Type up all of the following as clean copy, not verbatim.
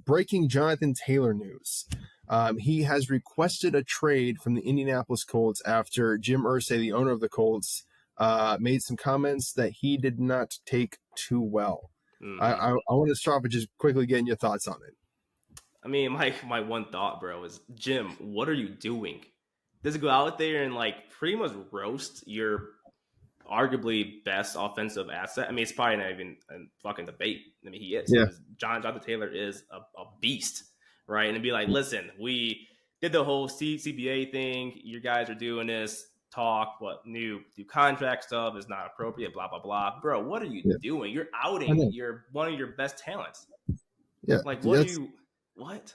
breaking Jonathan Taylor news. He has requested a trade from the Indianapolis Colts after Jim Irsay, the owner of the Colts, made some comments that he did not take too well. Mm-hmm. I want to start with just quickly getting your thoughts on it. I mean, my one thought, bro, is Jim, what are you doing? Does go out there and like pretty much roast your arguably best offensive asset? I mean, it's probably not even a fucking debate. I mean, he is. Yeah. Jonathan Taylor is a beast, right? And it'd be like, listen, we did the whole CBA thing. You guys are doing this talk, what new contract stuff is not appropriate, blah, blah, blah. Bro, what are you doing? You're outing one of your best talents. Yeah. Like, what do you, what?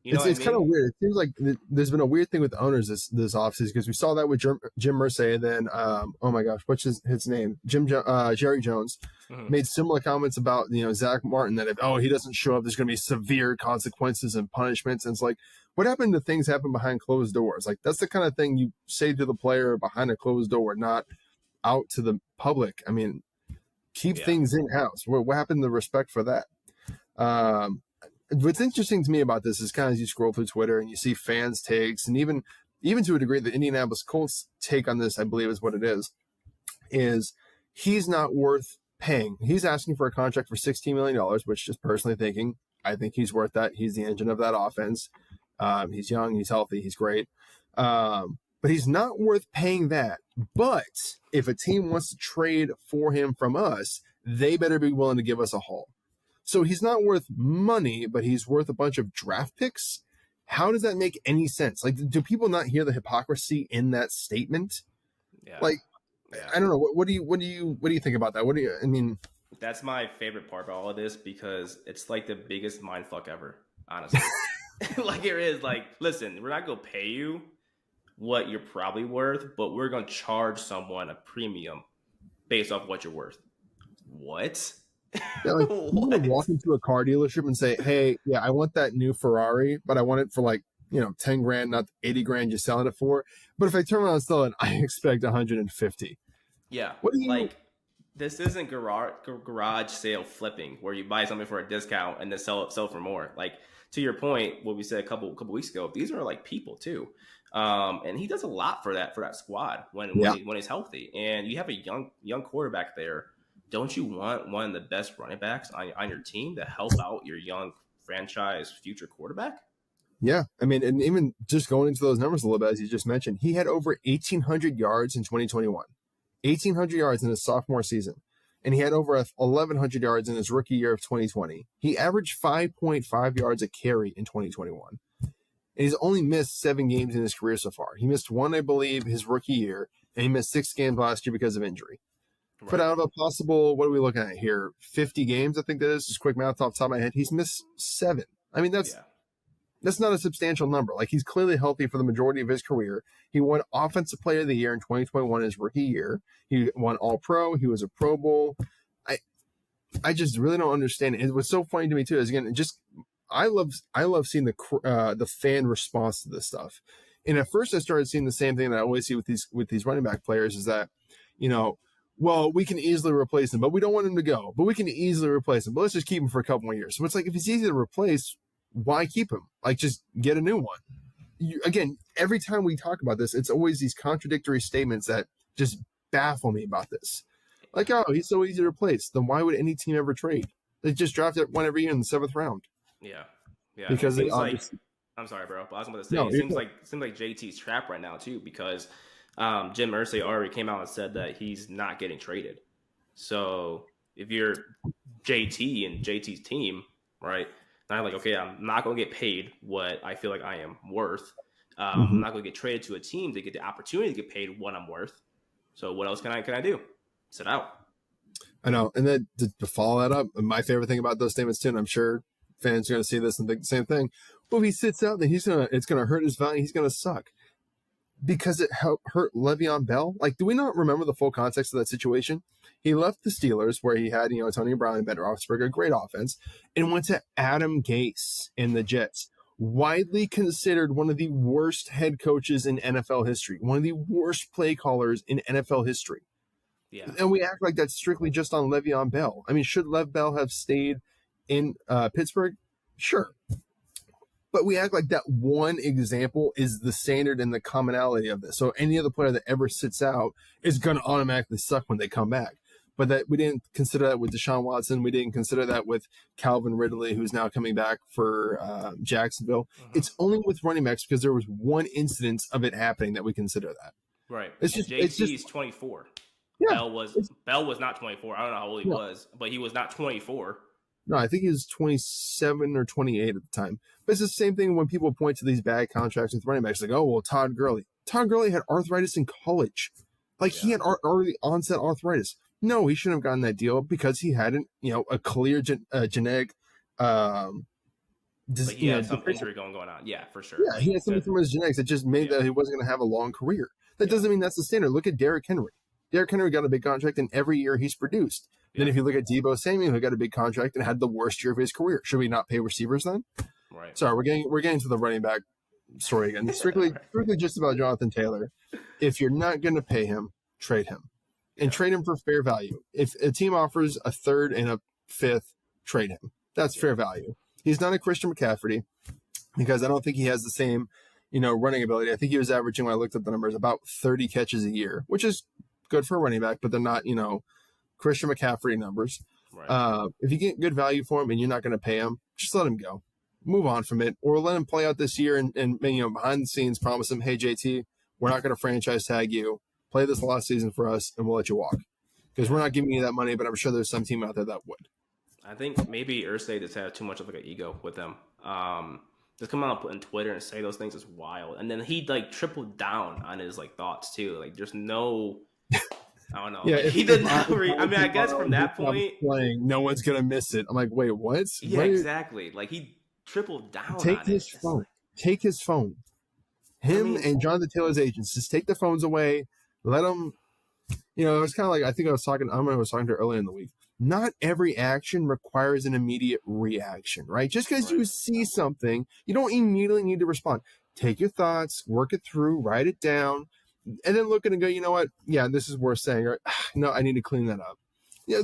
You know it's what I mean? kind of weird. It seems like there's been a weird thing with owners this offseason, because we saw that with Jim Irsay, and then oh my gosh, what's his name? Jerry Jones made similar comments about Zach Martin, that if he doesn't show up, there's going to be severe consequences and punishments. And it's like, what happened to things happen behind closed doors? Like, that's the kind of thing you say to the player behind a closed door, not out to the public. I mean, keep things in house. What happened to respect for that? What's interesting to me about this is kind of as you scroll through Twitter and you see fans' takes, and even to a degree, the Indianapolis Colts take on this, I believe is what it is he's not worth paying. He's asking for a contract for $16 million, which, just personally thinking, I think he's worth that. He's the engine of that offense. He's young, he's healthy, he's great. But he's not worth paying that. But if a team wants to trade for him from us, they better be willing to give us a haul. So he's not worth money, but he's worth a bunch of draft picks. How does that make any sense? Like, do people not hear the hypocrisy in that statement? Yeah. Like, I don't know. What do you think about that? I mean, that's my favorite part about all of this, because it's like the biggest mindfuck ever, honestly. Like, it is like, listen, we're not going to pay you what you're probably worth, but we're going to charge someone a premium based off what you're worth. What? Yeah, like, you would walk into a car dealership and say, hey, I want that new Ferrari, but I want it for like, 10 grand, not 80 grand you're selling it for. But if I turn around and sell it, I expect 150. Yeah. Like, this isn't garage sale flipping where you buy something for a discount and then sell for more. Like, to your point, what we said a couple weeks ago, these are like people too. And he does a lot for that squad when he's healthy. And you have a young quarterback there. Don't you want one of the best running backs on your team to help out your young franchise future quarterback? Yeah. I mean, and even just going into those numbers a little bit, as you just mentioned, he had over 1,800 yards in 2021, 1,800 yards in his sophomore season. And he had over 1,100 yards in his rookie year of 2020. He averaged 5.5 yards a carry in 2021. And he's only missed 7 games in his career so far. He missed 1, I believe, his rookie year, and he missed 6 games last year because of injury. Right. But out of a possible, what are we looking at here? 50 games, I think that is. Just quick math off the top of my head. He's missed 7. I mean, that's not a substantial number. Like, he's clearly healthy for the majority of his career. He won Offensive Player of the Year in 2021, his rookie year. He won All-Pro. He was a Pro Bowl. I just really don't understand it. What's so funny to me too is, again, I love seeing the fan response to this stuff. And at first, I started seeing the same thing that I always see with these running back players, is that, well, we can easily replace him, but we don't want him to go. But we can easily replace him. But let's just keep him for a couple more years. So it's like, if he's easy to replace, why keep him? Like, just get a new one. Again, every time we talk about this, it's always these contradictory statements that just baffle me about this. Like, oh, he's so easy to replace. Then why would any team ever trade? They just draft one every year in the 7th round. Yeah. Because it seems like, I'm sorry, bro, but I was going to say, it seems like JT's trapped right now too, because Jim Irsay already came out and said that he's not getting traded. So if you're JT and JT's team, right, and I'm like, okay, I'm not going to get paid what I feel like I am worth. I'm not going to get traded to a team to get the opportunity to get paid what I'm worth. So what else can I do? Sit out. I know. And then to follow that up, my favorite thing about those statements too, and I'm sure fans are going to see this and think the same thing. Well, if he sits out, then it's going to hurt his value. He's going to suck. Because it hurt Le'Veon Bell. Like, do we not remember the full context of that situation? He left the Steelers, where he had, Antonio Brown and Ben Roethlisberger, a great offense, and went to Adam Gase in the Jets. Widely considered one of the worst head coaches in NFL history, one of the worst play callers in NFL history. Yeah. And we act like that's strictly just on Le'Veon Bell. I mean, should Lev Bell have stayed in Pittsburgh? Sure. But we act like that one example is the standard and the commonality of this. So any other player that ever sits out is going to automatically suck when they come back. But that we didn't consider that with Deshaun Watson. We didn't consider that with Calvin Ridley, who's now coming back for Jacksonville. Mm-hmm. It's only with running backs because there was one incidence of it happening that we consider that. Right. JT's 24. Yeah. Bell was not 24. I don't know how old he was, but he was not 24. No, I think he was 27 or 28 at the time. But it's the same thing when people point to these bad contracts with running backs. Like, oh, well, Todd Gurley. Todd Gurley had arthritis in college. Like, he had early onset arthritis. No, he shouldn't have gotten that deal because he hadn't, a clear genetic but he had some injury going on. Yeah, for sure. Yeah, he had something from his genetics that just made that he wasn't going to have a long career. That doesn't mean that's the standard. Look at Derrick Henry. Derrick Henry got a big contract, and every year he's produced. Then if you look at Deebo Samuel, who got a big contract and had the worst year of his career, should we not pay receivers then? Right. Sorry, we're getting to the running back story again. It's strictly just about Jonathan Taylor. If you're not going to pay him, trade him, and trade him for fair value. If a team offers a third and a fifth, trade him. That's fair value. He's not a Christian McCaffrey because I don't think he has the same, running ability. I think he was averaging, when I looked at the numbers, about 30 catches a year, which is good for a running back, but they're not, Christian McCaffrey numbers. Right. If you get good value for him and you're not going to pay him, just let him go. Move on from it, or let him play out this year and behind the scenes promise him, hey, JT, we're not going to franchise tag you. Play this last season for us and we'll let you walk. Because we're not giving you that money, but I'm sure there's some team out there that would. I think maybe Irsay just had too much of like an ego with them. Just come out on Twitter and say those things is wild. And then he tripled down on his thoughts too. Like there's no... I don't know. Yeah, he did not. I guess from that point, playing, no one's gonna miss it. I'm like, wait, what? Yeah, exactly. Like he tripled down. Take his phone. Take his phone. And Jonathan Taylor's agents just take the phones away. Let them. It was kind of like I think I was talking to her earlier in the week. Not every action requires an immediate reaction, right? Just because you see something, you don't immediately need to respond. Take your thoughts, work it through, write it down. And then look at it and go, you know what? Yeah, this is worth saying. Or, no, I need to clean that up. Yeah,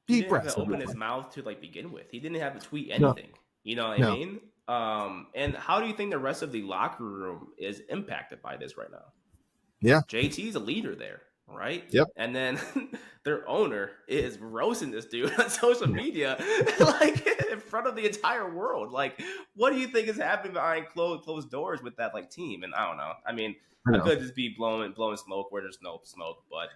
he didn't have to open his mouth to begin with. He didn't have to tweet anything. No. You know what I mean? And how do you think the rest of the locker room is impacted by this right now? Yeah, JT's a leader there, right? Yep. And then their owner is roasting this dude on social media, in front of the entire world. What do you think is happening behind closed doors with that team? And I don't know. I could just be blowing smoke where there's no smoke, but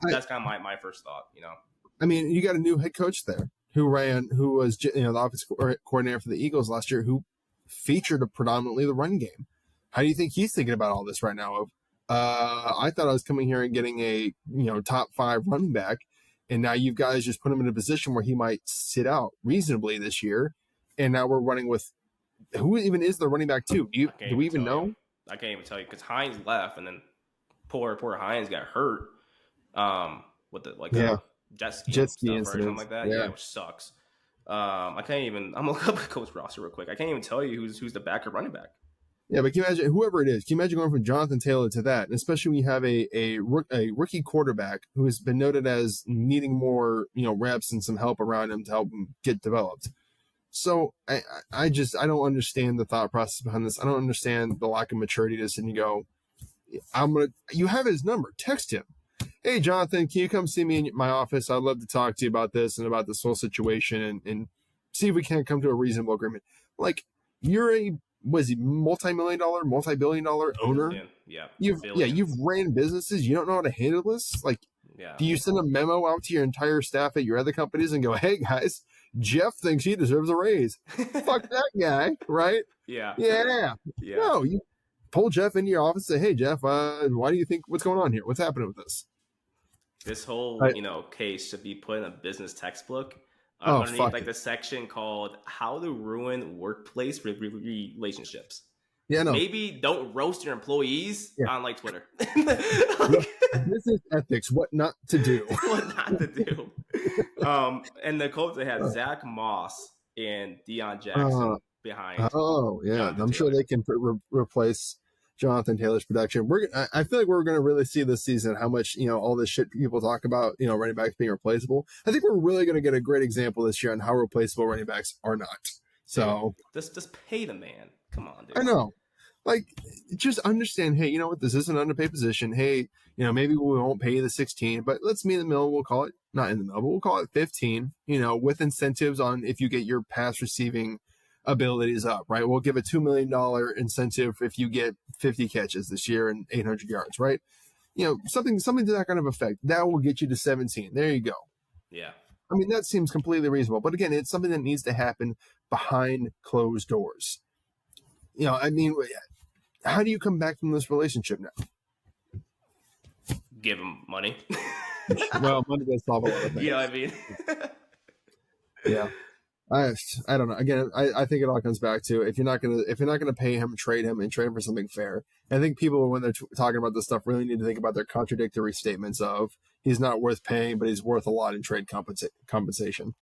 that's kind of my first thought, you got a new head coach there who was the offensive coordinator for the Eagles last year, who featured predominantly the run game. How do you think he's thinking about all this right now? I thought I was coming here and getting a top 5 running back, and now you guys just put him in a position where he might sit out reasonably this year, and now we're running with who even is the running back too? Do we even know? I can't even tell you because Hines left, and then poor Hines got hurt with the jet ski stuff or something like that. Yeah, which sucks. I can't even. I'm gonna look up Coach roster real quick. I can't even tell you who's the backup running back. Yeah, but can you imagine whoever it is? Can you imagine going from Jonathan Taylor to that? And especially when you have a rookie quarterback who has been noted as needing more reps and some help around him to help him get developed. So I don't understand the thought process behind this. I don't understand the lack of maturity to sit and go, you have his number, text him. Hey, Jonathan, can you come see me in my office? I'd love to talk to you about this and about this whole situation and see if we can't come to a reasonable agreement. You're was he multi-billion dollar owner? Yeah. You've ran businesses. You don't know how to handle this? Do you send a memo out to your entire staff at your other companies and go, hey guys, Jeff thinks he deserves a raise. Fuck that guy, right? Yeah. No, you pull Jeff into your office and say, hey Jeff, why do you think what's going on here? What's happening with this? This whole case should be put in a business textbook. Underneath the section called "How to Ruin Workplace Relationships." Yeah, no. Maybe don't roast your employees on Twitter. This is ethics. What not to do. What not to do. And the quote they had Zach Moss and Deion Jackson behind. Oh yeah, Jonathan I'm Taylor. sure they can replace Jonathan Taylor's production. I feel like we're going to really see this season how much all this shit people talk about running backs being replaceable. I think we're really going to get a great example this year on how replaceable running backs are not. So just pay the man. Come on, dude. I know. Like, just understand, hey, you know what? This is an underpaid position. Hey, you know, maybe we won't pay you the 16, but let's meet in the middle. We'll call it, not in the middle, but we'll call it 15, you know, with incentives on if you get your pass receiving abilities up, right? We'll give a $2 million incentive if you get 50 catches this year and 800 yards, right? You know, something to that kind of effect. That will get you to 17. There you go. Yeah. I mean, that seems completely reasonable. But again, it's something that needs to happen behind closed doors. You know, I mean, how do you come back from this relationship now? Give him money. Well, money does solve a lot of things. You know what I mean? Yeah. I don't know. Again, I think it all comes back to if you're not gonna pay him, trade him, and trade for something fair. And I think people, when they're talking about this stuff, really need to think about their contradictory statements of he's not worth paying, but he's worth a lot in trade compensation.